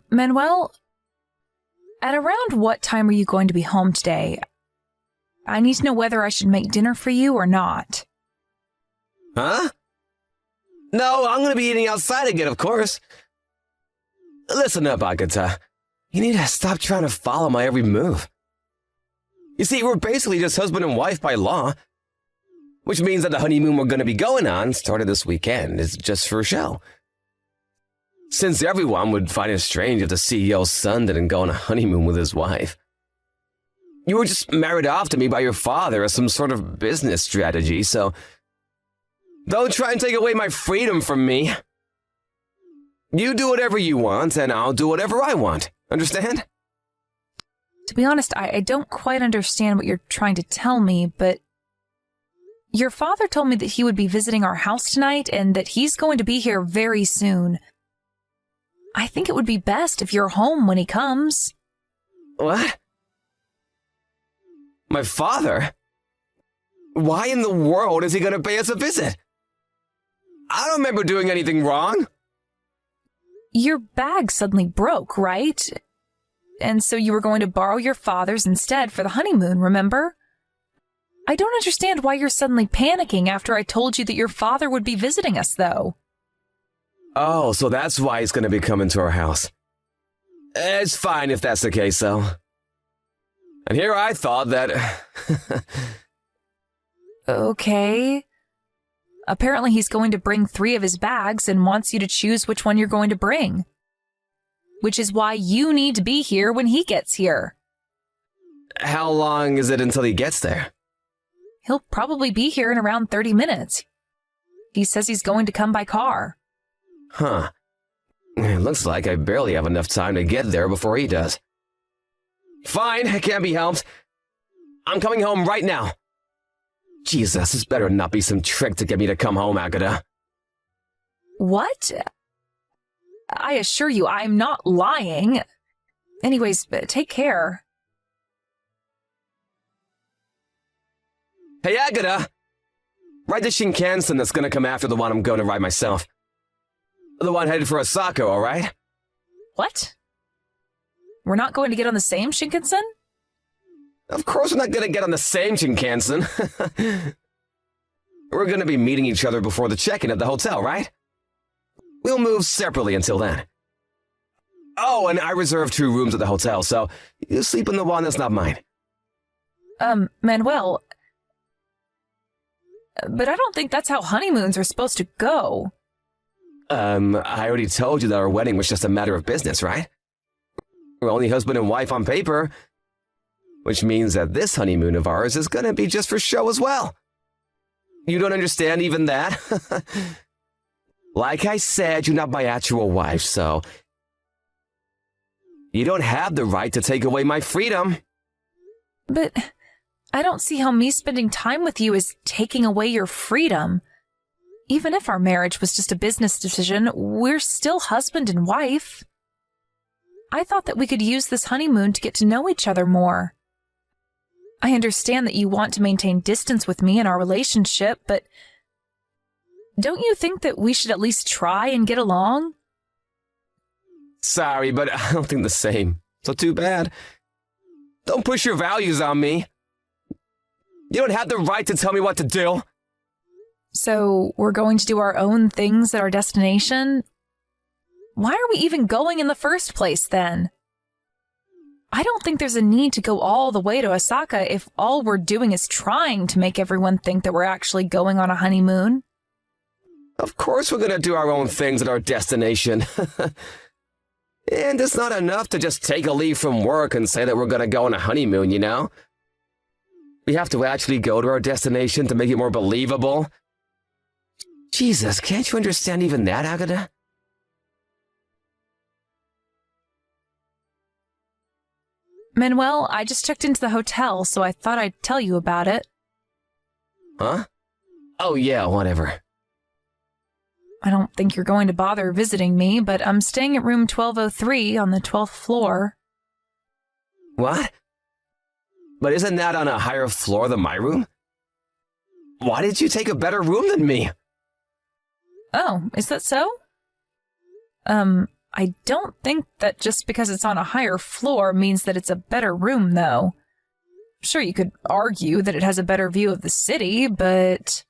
Manuel, at around what time are you going to be home today? I need to know whether I should make dinner for you or not. Huh? No, I'm gonna be eating outside again, of course. Listen up, Agatha. You need to stop trying to follow my every move. You see, we're basically just husband and wife by law, which means that the honeymoon we're gonna be going on, started this weekend, is just for a show. Since everyone would find it strange if the CEO's son didn't go on a honeymoon with his wife. You were just married off to me by your father as some sort of business strategy, so don't try and take away my freedom from me. You do whatever you want, and I'll do whatever I want. Understand? To be honest, I don't quite understand what you're trying to tell me, but your father told me that he would be visiting our house tonight and that he's going to be here very soon. I think it would be best if you're home when he comes. What? My father? Why in the world is he going to pay us a visit? I don't remember doing anything wrong. Your bag suddenly broke, right? And so you were going to borrow your father's instead for the honeymoon, remember? I don't understand why you're suddenly panicking after I told you that your father would be visiting us, though. Oh, so that's why he's going to be coming to our house. It's fine if that's the case, though. And here I thought that... Okay. Apparently he's going to bring 3 of his bags and wants you to choose which one you're going to bring. Which is why you need to be here when he gets here. How long is it until he gets there? He'll probably be here in around 30 minutes. He says he's going to come by car. Huh. It looks like I barely have enough time to get there before he does. Fine, it can't be helped. I'm coming home right now. Jesus, this better not be some trick to get me to come home, Agatha. What? I assure you, I'm not lying. Anyways, take care. Hey, Agatha! Ride the Shinkansen that's gonna come after the one I'm going to ride myself. The one headed for Osaka, alright? What? We're not going to get on the same Shinkansen? Of course we're not gonna get on the same Shinkansen. We're gonna be meeting each other before the check-in at the hotel, right? We'll move separately until then. Oh, and I reserved 2 rooms at the hotel, so you sleep in the one that's not mine. Manuel... But I don't think that's how honeymoons are supposed to go. I already told you that our wedding was just a matter of business, right? We're only husband and wife on paper, which means that this honeymoon of ours is gonna be just for show as well. You don't understand even that? Like I said, you're not my actual wife, so you don't have the right to take away my freedom. But I don't see how me spending time with you is taking away your freedom. Even if our marriage was just a business decision, we're still husband and wife. I thought that we could use this honeymoon to get to know each other more. I understand that you want to maintain distance with me in our relationship, but don't you think that we should at least try and get along? Sorry, but I don't think the same. So too bad. Don't push your values on me. You don't have the right to tell me what to do. So we're going to do our own things at our destination? Why are we even going in the first place, then? I don't think there's a need to go all the way to Osaka if all we're doing is trying to make everyone think that we're actually going on a honeymoon. Of course we're gonna do our own things at our destination. And it's not enough to just take a leave from work and say that we're gonna go on a honeymoon, you know? We have to actually go to our destination to make it more believable. Jesus, can't you understand even that, Agatha? Manuel, I just checked into the hotel, so I thought I'd tell you about it. Huh? Oh yeah, whatever. I don't think you're going to bother visiting me, but I'm staying at room 1203 on the 12th floor. What? But isn't that on a higher floor than my room? Why did you take a better room than me? Oh, is that so? I don't think that just because it's on a higher floor means that it's a better room, though. Sure, you could argue that it has a better view of the city, but...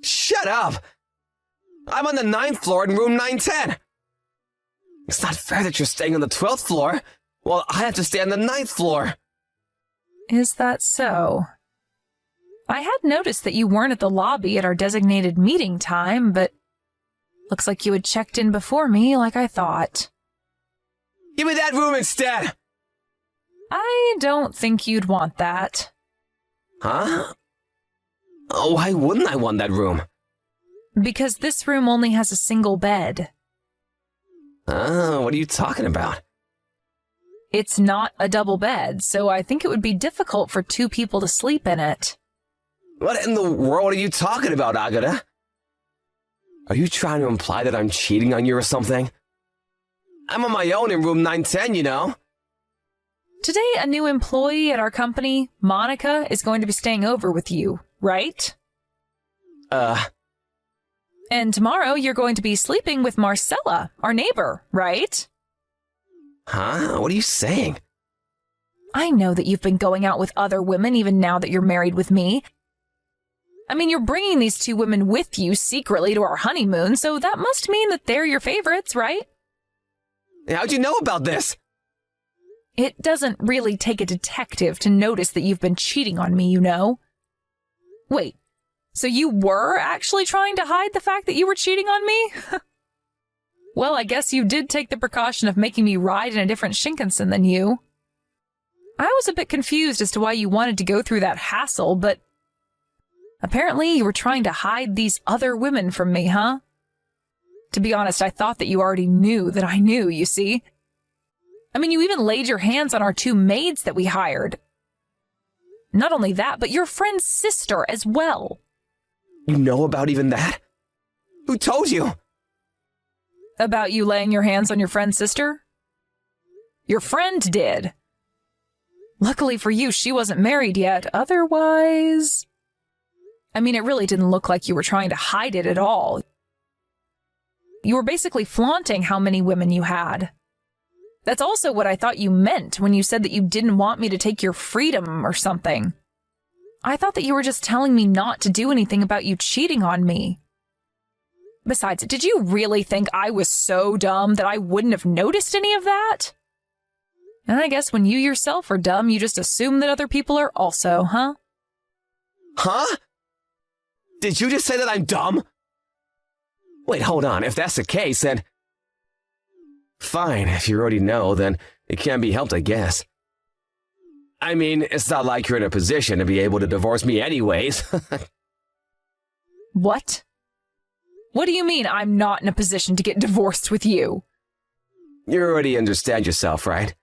Shut up! I'm on the 9th floor in room 910. It's not fair that you're staying on the 12th floor, while I have to stay on the 9th floor. Is that so? I had noticed that you weren't at the lobby at our designated meeting time, but looks like you had checked in before me like I thought. Give me that room instead! I don't think you'd want that. Huh? Oh, why wouldn't I want that room? Because this room only has a single bed. What are you talking about? It's not a double bed, so I think it would be difficult for 2 people to sleep in it. What in the world are you talking about, Agata? Are you trying to imply that I'm cheating on you or something? I'm on my own in room 910, you know? Today, a new employee at our company, Monica, is going to be staying over with you, right? And tomorrow, you're going to be sleeping with Marcella, our neighbor, right? Huh? What are you saying? I know that you've been going out with other women even now that you're married with me. I mean, you're bringing these 2 women with you secretly to our honeymoon, so that must mean that they're your favorites, right? How'd you know about this? It doesn't really take a detective to notice that you've been cheating on me, you know? Wait, so you were actually trying to hide the fact that you were cheating on me? Well, I guess you did take the precaution of making me ride in a different Shinkansen than you. I was a bit confused as to why you wanted to go through that hassle, but apparently you were trying to hide these other women from me, huh? To be honest, I thought that you already knew that I knew, you see? I mean, you even laid your hands on our 2 maids that we hired. Not only that, but your friend's sister as well. You know about even that? Who told you? About you laying your hands on your friend's sister? Your friend did. Luckily for you, she wasn't married yet. Otherwise... I mean, it really didn't look like you were trying to hide it at all. You were basically flaunting how many women you had. That's also what I thought you meant when you said that you didn't want me to take your freedom or something. I thought that you were just telling me not to do anything about you cheating on me. Besides, did you really think I was so dumb that I wouldn't have noticed any of that? And I guess when you yourself are dumb, you just assume that other people are also, huh? Huh? Did you just say that I'm dumb? Wait, hold on. If that's the case, then... Fine, if you already know, then it can't be helped, I guess. I mean, it's not like you're in a position to be able to divorce me anyways. What? What do you mean I'm not in a position to get divorced with you? You already understand yourself, right?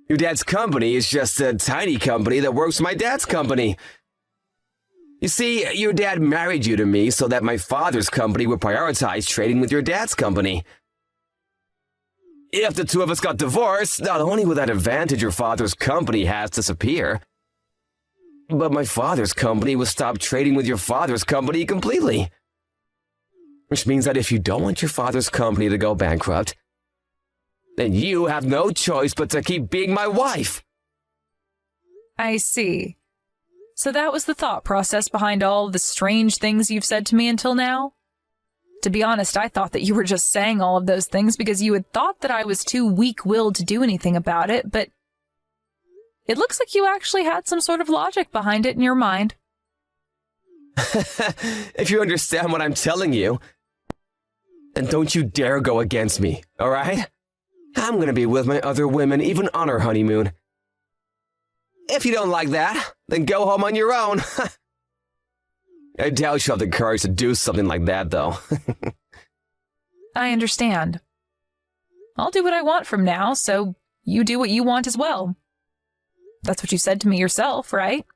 Your dad's company is just a tiny company that works for my dad's company. You see, your dad married you to me so that my father's company would prioritize trading with your dad's company. If the 2 of us got divorced, not only would that advantage your father's company has disappear, but my father's company would stop trading with your father's company completely. Which means that if you don't want your father's company to go bankrupt, then you have no choice but to keep being my wife. I see. So that was the thought process behind all the strange things you've said to me until now? To be honest, I thought that you were just saying all of those things because you had thought that I was too weak-willed to do anything about it, but it looks like you actually had some sort of logic behind it in your mind. If you understand what I'm telling you, then don't you dare go against me, all right? I'm gonna be with my other women even on our honeymoon. If you don't like that, then go home on your own. I doubt you'll have the courage to do something like that, though. I understand. I'll do what I want from now, so you do what you want as well. That's what you said to me yourself, right?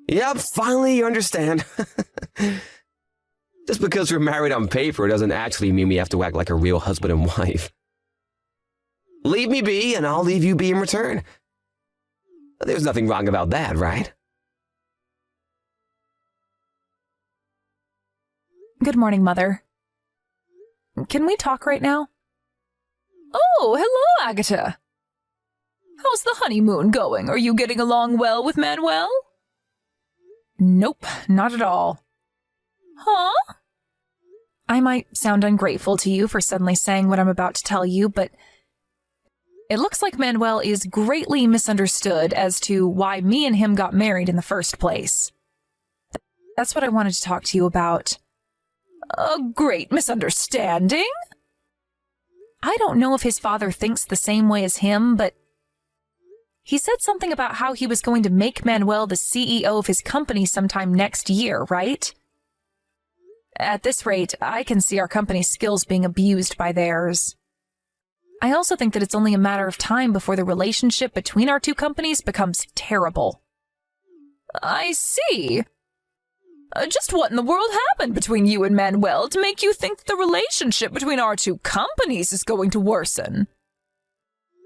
Yep, finally you understand. Just because we're married on paper doesn't actually mean we have to act like a real husband and wife. Leave me be, and I'll leave you be in return. There's nothing wrong about that, right? Good morning, Mother. Can we talk right now? Oh, hello, Agatha. How's the honeymoon going? Are you getting along well with Manuel? Nope, not at all. Huh? I might sound ungrateful to you for suddenly saying what I'm about to tell you, but it looks like Manuel is greatly misunderstood as to why me and him got married in the first place. That's what I wanted to talk to you about. A great misunderstanding? I don't know if his father thinks the same way as him, but he said something about how he was going to make Manuel the CEO of his company sometime next year, right? At this rate, I can see our company's skills being abused by theirs. I also think that it's only a matter of time before the relationship between our two companies becomes terrible. I see. Just what in the world happened between you and Manuel to make you think that the relationship between our two companies is going to worsen?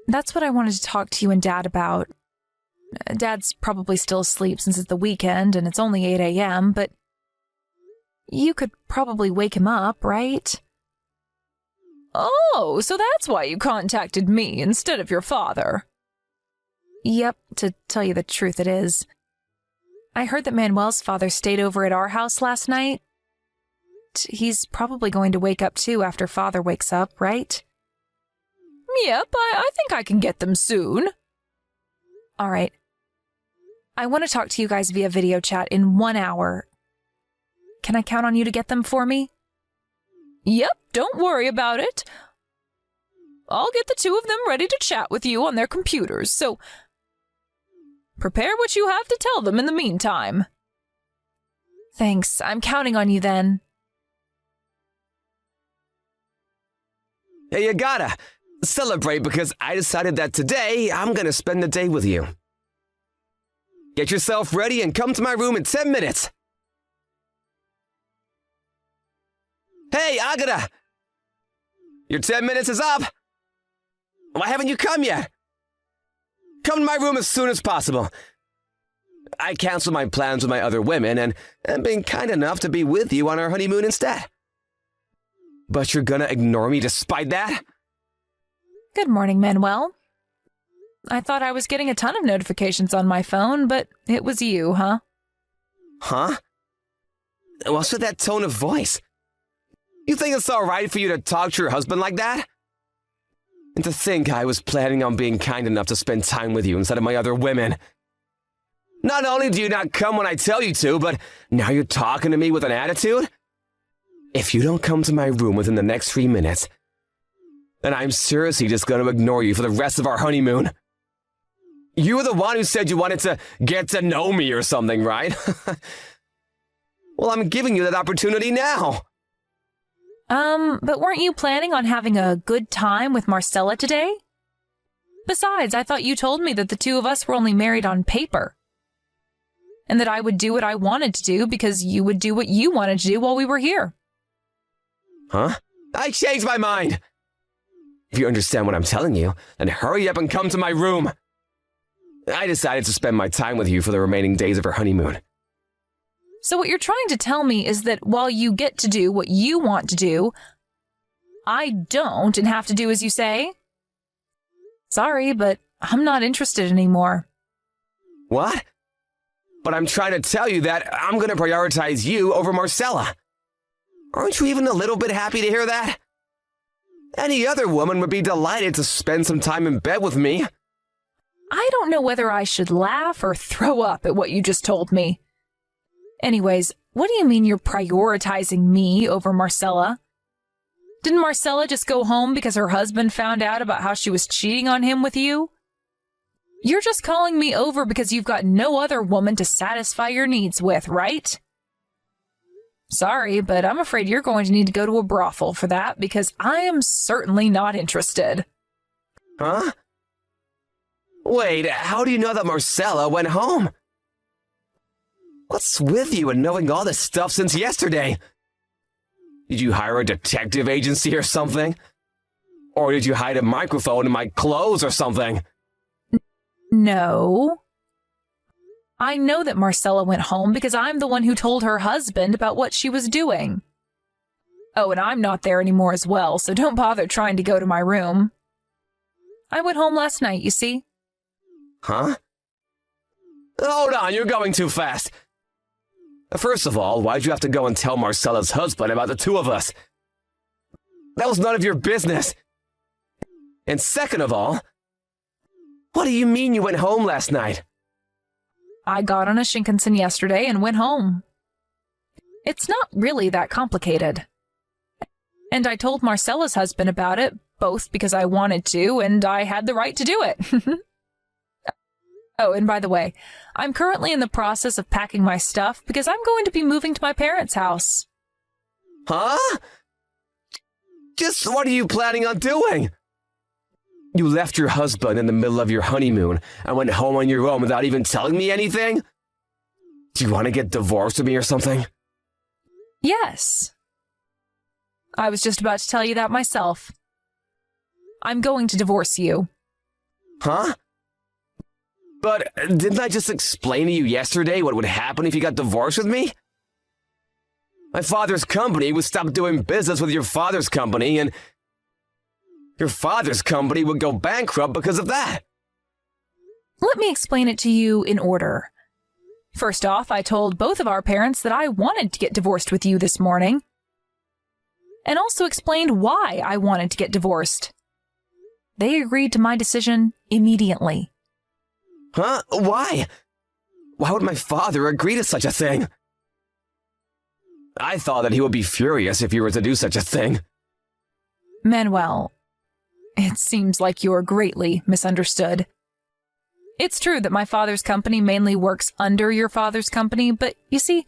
That's what I wanted to talk to you and Dad about. Dad's probably still asleep since it's the weekend and it's only 8 a.m., but you could probably wake him up, right? Oh, so that's why you contacted me instead of your father. Yep, to tell you the truth it is. I heard that Manuel's father stayed over at our house last night. He's probably going to wake up too after Father wakes up, right? Yep, I think I can get them soon. All right. I want to talk to you guys via video chat in 1 hour. Can I count on you to get them for me? Yep, don't worry about it. I'll get the two of them ready to chat with you on their computers, so prepare what you have to tell them in the meantime. Thanks, I'm counting on you then. Hey, you gotta celebrate because I decided that today I'm gonna spend the day with you. Get yourself ready and come to my room in 10 minutes. Hey, Agata! Your 10 minutes is up! Why haven't you come yet? Come to my room as soon as possible. I canceled my plans with my other women and am being kind enough to be with you on our honeymoon instead. But you're gonna ignore me despite that? Good morning, Manuel. I thought I was getting a ton of notifications on my phone, but it was you, huh? Huh? What's with that tone of voice? You think it's alright for you to talk to your husband like that? And to think I was planning on being kind enough to spend time with you instead of my other women. Not only do you not come when I tell you to, but now you're talking to me with an attitude? If you don't come to my room within the next 3 minutes, then I'm seriously just going to ignore you for the rest of our honeymoon. You were the one who said you wanted to get to know me or something, right? Well, I'm giving you that opportunity now. But weren't you planning on having a good time with Marcella today? Besides, I thought you told me that the two of us were only married on paper. And that I would do what I wanted to do because you would do what you wanted to do while we were here. Huh? I changed my mind! If you understand what I'm telling you, then hurry up and come to my room. I decided to spend my time with you for the remaining days of our honeymoon. So what you're trying to tell me is that while you get to do what you want to do, I don't and have to do as you say? Sorry, but I'm not interested anymore. What? But I'm trying to tell you that I'm going to prioritize you over Marcella. Aren't you even a little bit happy to hear that? Any other woman would be delighted to spend some time in bed with me. I don't know whether I should laugh or throw up at what you just told me. Anyways, what do you mean you're prioritizing me over Marcella? Didn't Marcella just go home because her husband found out about how she was cheating on him with you? You're just calling me over because you've got no other woman to satisfy your needs with, right? Sorry, but I'm afraid you're going to need to go to a brothel for that because I am certainly not interested. Huh? Wait, how do you know that Marcella went home? What's with you and knowing all this stuff since yesterday? Did you hire a detective agency or something? Or did you hide a microphone in my clothes or something? No. I know that Marcella went home because I'm the one who told her husband about what she was doing. Oh, and I'm not there anymore as well, so don't bother trying to go to my room. I went home last night, you see. Huh? Hold on, you're going too fast. First of all, why'd you have to go and tell Marcella's husband about the two of us? That was none of your business. And second of all, what do you mean you went home last night? I got on a Shinkansen yesterday and went home. It's not really that complicated. And I told Marcella's husband about it, both because I wanted to and I had the right to do it. Oh, and by the way, I'm currently in the process of packing my stuff because I'm going to be moving to my parents' house. Huh? Just what are you planning on doing? You left your husband in the middle of your honeymoon and went home on your own without even telling me anything? Do you want to get divorced with me or something? Yes. I was just about to tell you that myself. I'm going to divorce you. Huh? But didn't I just explain to you yesterday what would happen if you got divorced with me? My father's company would stop doing business with your father's company, and your father's company would go bankrupt because of that. Let me explain it to you in order. First off, I told both of our parents that I wanted to get divorced with you this morning, and also explained why I wanted to get divorced. They agreed to my decision immediately. Huh? Why? Why would my father agree to such a thing? I thought that he would be furious if you were to do such a thing. Manuel, it seems like you're greatly misunderstood. It's true that my father's company mainly works under your father's company, but you see,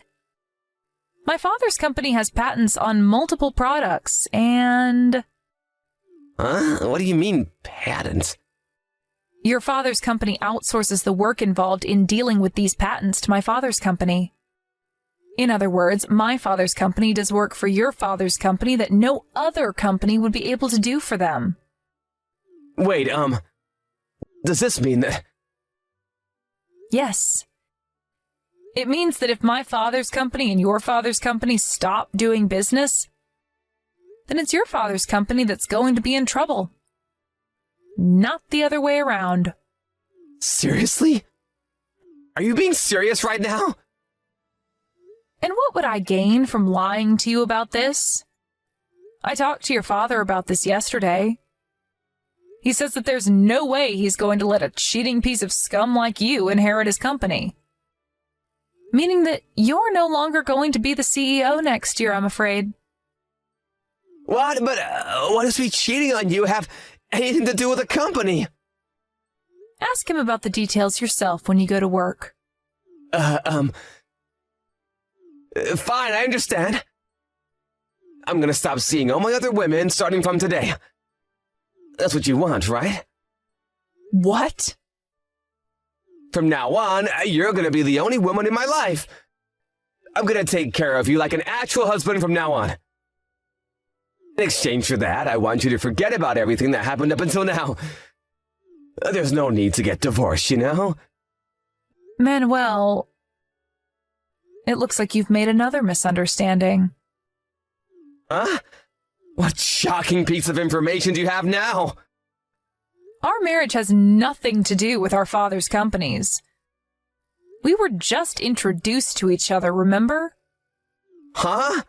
my father's company has patents on multiple products, and... Huh? What do you mean, patents? Your father's company outsources the work involved in dealing with these patents to my father's company. In other words, my father's company does work for your father's company that no other company would be able to do for them. Wait, does this mean that... Yes. It means that if my father's company and your father's company stop doing business, then it's your father's company that's going to be in trouble. Not the other way around. Seriously? Are you being serious right now? And what would I gain from lying to you about this? I talked to your father about this yesterday. He says that there's no way he's going to let a cheating piece of scum like you inherit his company. Meaning that you're no longer going to be the CEO next year, I'm afraid. What? But what does me cheating on you have anything to do with the company? Ask him about the details yourself when you go to work. Fine, I understand. I'm gonna stop seeing all my other women starting from today. That's what you want, right? What? From now on, you're gonna be the only woman in my life. I'm gonna take care of you like an actual husband from now on. In exchange for that, I want you to forget about everything that happened up until now. There's no need to get divorced, you know? Manuel, it looks like you've made another misunderstanding. Huh? What shocking piece of information do you have now? Our marriage has nothing to do with our father's companies. We were just introduced to each other, remember? Huh?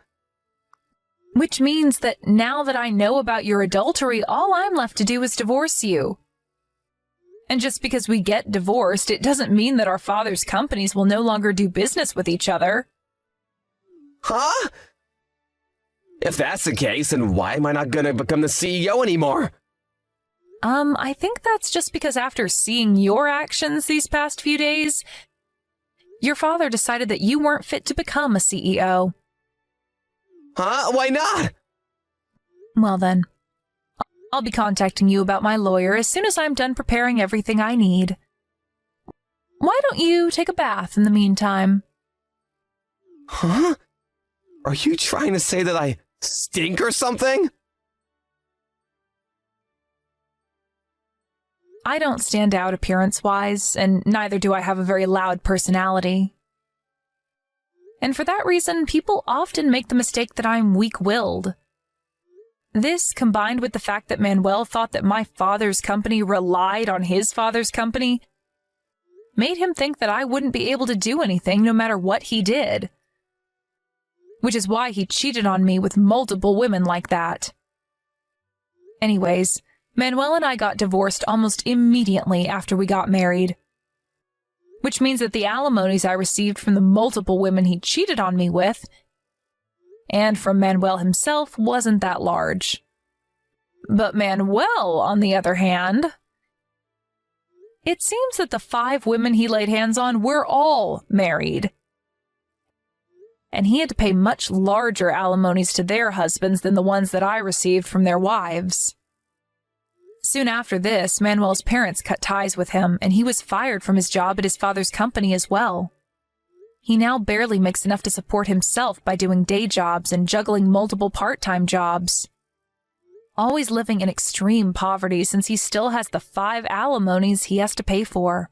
Which means that now that I know about your adultery, all I'm left to do is divorce you. And just because we get divorced, it doesn't mean that our father's companies will no longer do business with each other. Huh? If that's the case, then why am I not gonna become the CEO anymore? I think that's just because after seeing your actions these past few days, your father decided that you weren't fit to become a CEO. Huh? Why not? Well then, I'll be contacting you about my lawyer as soon as I'm done preparing everything I need. Why don't you take a bath in the meantime? Huh? Are you trying to say that I stink or something? I don't stand out appearance-wise, and neither do I have a very loud personality. And for that reason, people often make the mistake that I'm weak-willed. This, combined with the fact that Manuel thought that my father's company relied on his father's company, made him think that I wouldn't be able to do anything no matter what he did. Which is why he cheated on me with multiple women like that. Anyways, Manuel and I got divorced almost immediately after we got married. Which means that the alimonies I received from the multiple women he cheated on me with, and from Manuel himself, wasn't that large. But Manuel, on the other hand, it seems that the 5 women he laid hands on were all married. And he had to pay much larger alimonies to their husbands than the ones that I received from their wives. Soon after this, Manuel's parents cut ties with him, and he was fired from his job at his father's company as well. He now barely makes enough to support himself by doing day jobs and juggling multiple part-time jobs. Always living in extreme poverty since he still has the 5 alimonies he has to pay for.